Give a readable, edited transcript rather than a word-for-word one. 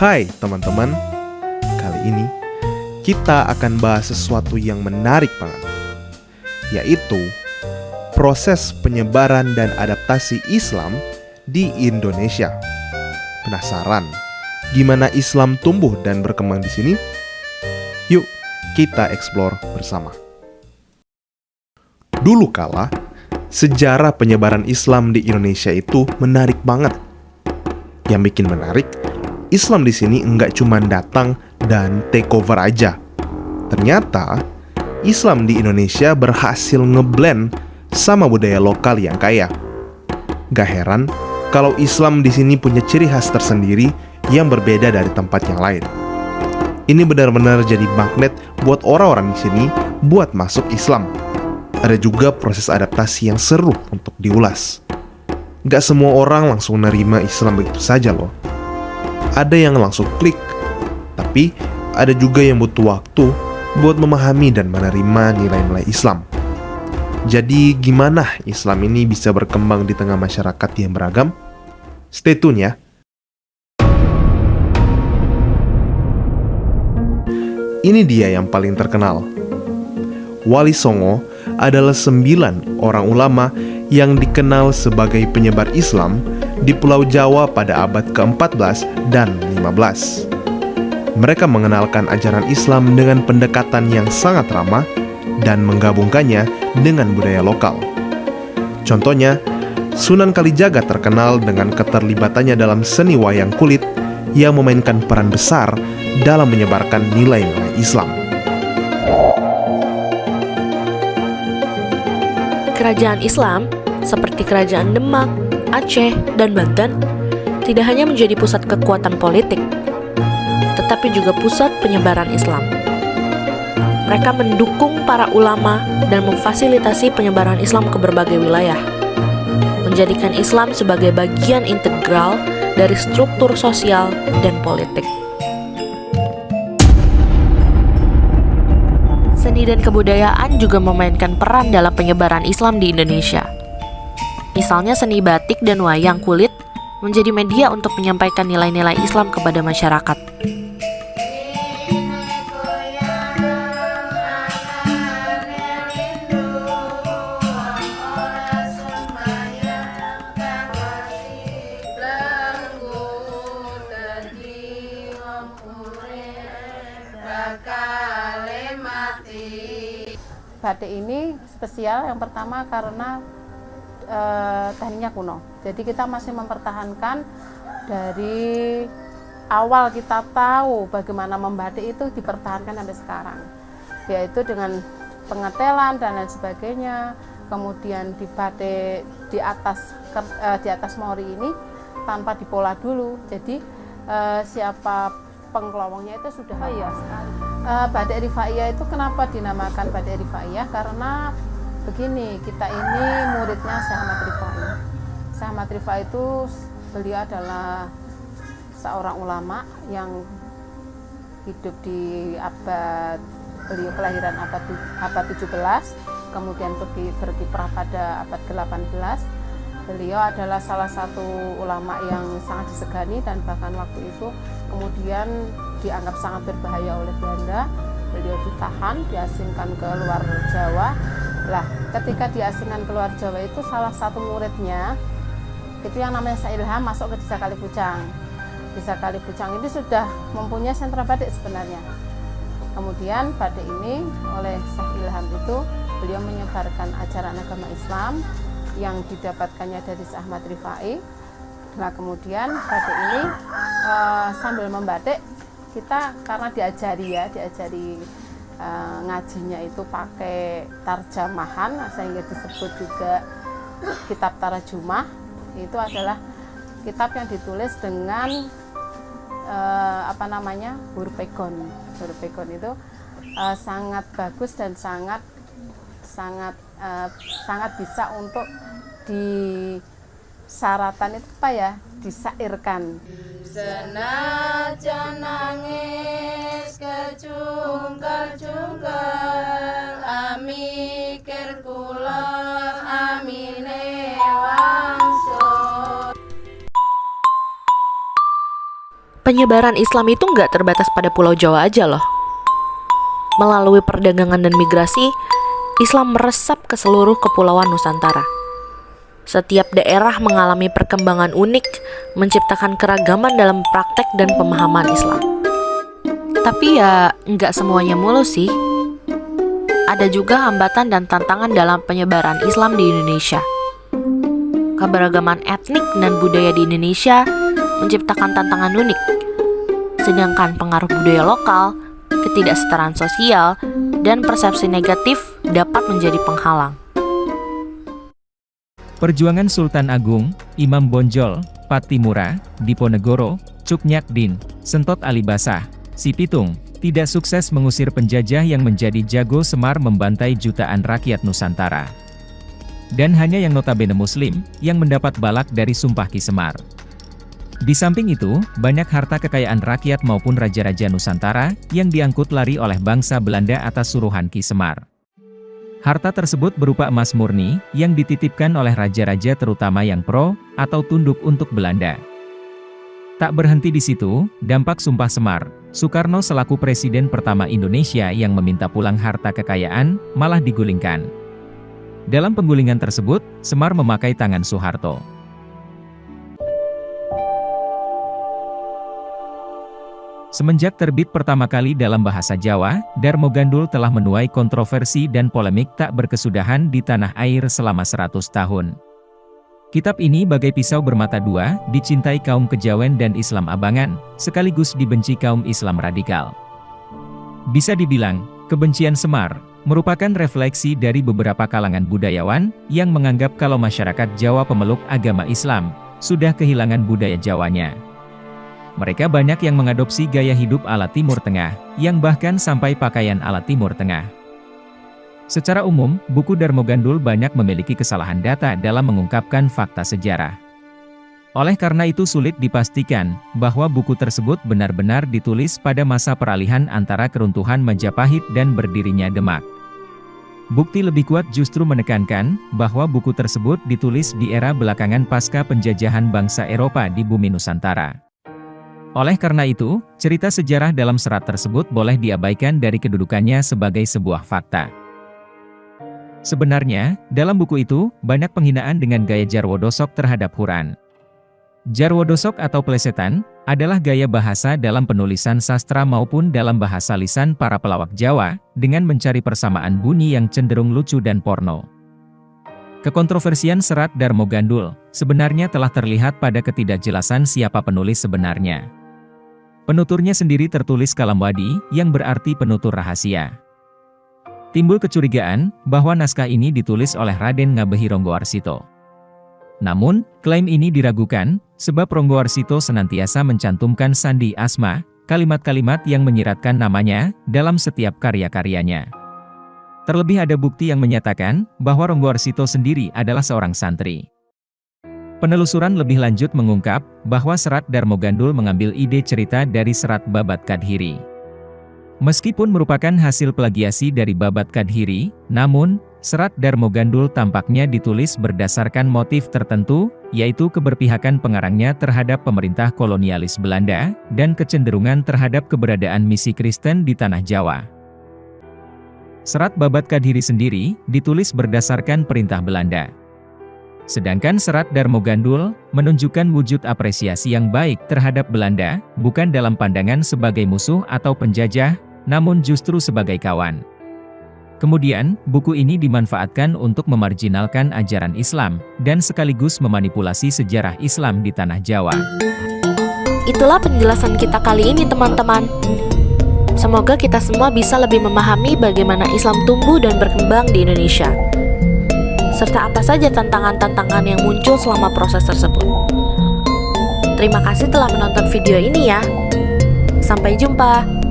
Hai teman-teman, kali ini kita akan bahas sesuatu yang menarik banget, yaitu proses penyebaran dan adaptasi Islam di Indonesia. Penasaran gimana Islam tumbuh dan berkembang di sini? Yuk kita explore bersama. Dulu kala, sejarah penyebaran Islam di Indonesia itu menarik banget. Yang bikin menarik, Islam di sini enggak cuma datang dan take over aja. Ternyata, Islam di Indonesia berhasil ngeblend sama budaya lokal yang kaya. Gak heran kalau Islam di sini punya ciri khas tersendiri yang berbeda dari tempat yang lain. Ini benar-benar jadi magnet buat orang-orang di sini buat masuk Islam. Ada juga proses adaptasi yang seru untuk diulas. Gak semua orang langsung nerima Islam begitu saja loh. Ada yang langsung klik, tapi ada juga yang butuh waktu buat memahami dan menerima nilai-nilai Islam. Jadi gimana Islam ini bisa berkembang di tengah masyarakat yang beragam? Stay tune ya. Ini dia yang paling terkenal. Wali Songo adalah 9 orang ulama yang dikenal sebagai penyebar Islam di Pulau Jawa pada abad ke-14 dan 15. Mereka mengenalkan ajaran Islam dengan pendekatan yang sangat ramah dan menggabungkannya dengan budaya lokal. Contohnya, Sunan Kalijaga terkenal dengan keterlibatannya dalam seni wayang kulit yang memainkan peran besar dalam menyebarkan nilai-nilai Islam. Kerajaan Islam seperti Kerajaan Demak, Aceh, dan Banten tidak hanya menjadi pusat kekuatan politik, tetapi juga pusat penyebaran Islam. Mereka mendukung para ulama dan memfasilitasi penyebaran Islam ke berbagai wilayah, menjadikan Islam sebagai bagian integral dari struktur sosial dan politik. Seni dan kebudayaan juga memainkan peran dalam penyebaran Islam di Indonesia. Misalnya seni batik dan wayang kulit menjadi media untuk menyampaikan nilai-nilai Islam kepada masyarakat. Batik ini spesial yang pertama karena tekniknya kuno. Jadi kita masih mempertahankan dari awal kita tahu bagaimana membatik itu dipertahankan sampai sekarang. Yaitu dengan pengetelan dan lain sebagainya. Kemudian dibatik di atas mori ini tanpa dipola dulu. Jadi siapa pengkelowongnya itu sudah ya sekali. Batik Rifaiyah itu kenapa dinamakan Batik Rifaiyah? Karena begini, kita ini muridnya Syekh Ahmad Rifai. Syekh Ahmad Rifai itu beliau adalah seorang ulama yang hidup di beliau kelahiran abad 17, kemudian berkiprah pada abad ke-18. Beliau adalah salah satu ulama yang sangat disegani dan bahkan waktu itu kemudian dianggap sangat berbahaya oleh Belanda. Beliau ditahan, diasingkan ke luar Jawa. Lah, ketika diasingkan ke luar Jawa itu salah satu muridnya itu yang namanya Syekh Ilham masuk ke Desa Kalipucang. Desa Kalipucang ini sudah mempunyai sentra batik sebenarnya. Kemudian batik ini oleh Syekh Ilham itu beliau menyebarkan ajaran agama Islam yang didapatkannya dari Syekh Ahmad Rifai. Nah, kemudian batik ini sambil membatik kita karena diajari ngajinya itu pakai tarjamahan sehingga disebut juga kitab tarjumah. Itu adalah kitab yang ditulis dengan huruf pegon. Huruf pegon itu sangat bagus dan sangat bisa untuk disaratan itu disairkan. Senajan nangis kecungkel-cungkel amikir kula amine wangsul. Penyebaran Islam itu nggak terbatas pada Pulau Jawa aja loh. Melalui perdagangan dan migrasi, Islam meresap ke seluruh kepulauan Nusantara. Setiap daerah mengalami perkembangan unik, menciptakan keragaman dalam praktek dan pemahaman Islam. Tapi ya, nggak semuanya mulus sih. Ada juga hambatan dan tantangan dalam penyebaran Islam di Indonesia. Keberagaman etnik dan budaya di Indonesia menciptakan tantangan unik. Sedangkan pengaruh budaya lokal, ketidaksetaraan sosial, dan persepsi negatif dapat menjadi penghalang. Perjuangan Sultan Agung, Imam Bonjol, Pattimura, Diponegoro, Cuknyadin, Sentot Alibasah, Si Pitung, tidak sukses mengusir penjajah yang menjadi jago Semar membantai jutaan rakyat Nusantara. Dan hanya yang notabene Muslim, yang mendapat balak dari sumpah Ki Semar. Di samping itu, banyak harta kekayaan rakyat maupun raja-raja Nusantara, yang diangkut lari oleh bangsa Belanda atas suruhan Ki Semar. Harta tersebut berupa emas murni, yang dititipkan oleh raja-raja terutama yang pro, atau tunduk untuk Belanda. Tak berhenti di situ, dampak Sumpah Semar, Soekarno selaku Presiden pertama Indonesia yang meminta pulang harta kekayaan, malah digulingkan. Dalam penggulingan tersebut, Semar memakai tangan Soeharto. Semenjak terbit pertama kali dalam bahasa Jawa, Darmo Gandul telah menuai kontroversi dan polemik tak berkesudahan di tanah air selama 100 tahun. Kitab ini bagai pisau bermata dua, dicintai kaum kejawen dan Islam abangan, sekaligus dibenci kaum Islam radikal. Bisa dibilang, kebencian Semar merupakan refleksi dari beberapa kalangan budayawan yang menganggap kalau masyarakat Jawa pemeluk agama Islam sudah kehilangan budaya Jawanya. Mereka banyak yang mengadopsi gaya hidup ala Timur Tengah, yang bahkan sampai pakaian ala Timur Tengah. Secara umum, buku Darmo Gandul banyak memiliki kesalahan data dalam mengungkapkan fakta sejarah. Oleh karena itu sulit dipastikan bahwa buku tersebut benar-benar ditulis pada masa peralihan antara keruntuhan Majapahit dan berdirinya Demak. Bukti lebih kuat justru menekankan bahwa buku tersebut ditulis di era belakangan pasca penjajahan bangsa Eropa di bumi Nusantara. Oleh karena itu, cerita sejarah dalam serat tersebut boleh diabaikan dari kedudukannya sebagai sebuah fakta. Sebenarnya, dalam buku itu, banyak penghinaan dengan gaya Jarwo Dosok terhadap Quran. Jarwo Dosok atau plesetan, adalah gaya bahasa dalam penulisan sastra maupun dalam bahasa lisan para pelawak Jawa, dengan mencari persamaan bunyi yang cenderung lucu dan porno. Kekontroversian serat Darmo Gandul, sebenarnya telah terlihat pada ketidakjelasan siapa penulis sebenarnya. Penuturnya sendiri tertulis kalamwadi, yang berarti penutur rahasia. Timbul kecurigaan, bahwa naskah ini ditulis oleh Raden Ngabehi Ronggowarsito. Namun, klaim ini diragukan, sebab Ronggowarsito senantiasa mencantumkan sandi asma, kalimat-kalimat yang menyiratkan namanya, dalam setiap karya-karyanya. Terlebih ada bukti yang menyatakan, bahwa Ronggowarsito sendiri adalah seorang santri. Penelusuran lebih lanjut mengungkap, bahwa serat Darmo Gandul mengambil ide cerita dari serat Babat Kadhiri. Meskipun merupakan hasil plagiasi dari Babat Kadhiri, namun, serat Darmo Gandul tampaknya ditulis berdasarkan motif tertentu, yaitu keberpihakan pengarangnya terhadap pemerintah kolonialis Belanda, dan kecenderungan terhadap keberadaan misi Kristen di tanah Jawa. Serat Babat Kadhiri sendiri, ditulis berdasarkan perintah Belanda. Sedangkan serat Darmo Gandul, menunjukkan wujud apresiasi yang baik terhadap Belanda, bukan dalam pandangan sebagai musuh atau penjajah, namun justru sebagai kawan. Kemudian, buku ini dimanfaatkan untuk memarjinalkan ajaran Islam, dan sekaligus memanipulasi sejarah Islam di tanah Jawa. Itulah penjelasan kita kali ini teman-teman. Semoga kita semua bisa lebih memahami bagaimana Islam tumbuh dan berkembang di Indonesia, serta apa saja tantangan-tantangan yang muncul selama proses tersebut. Terima kasih telah menonton video ini ya. Sampai jumpa.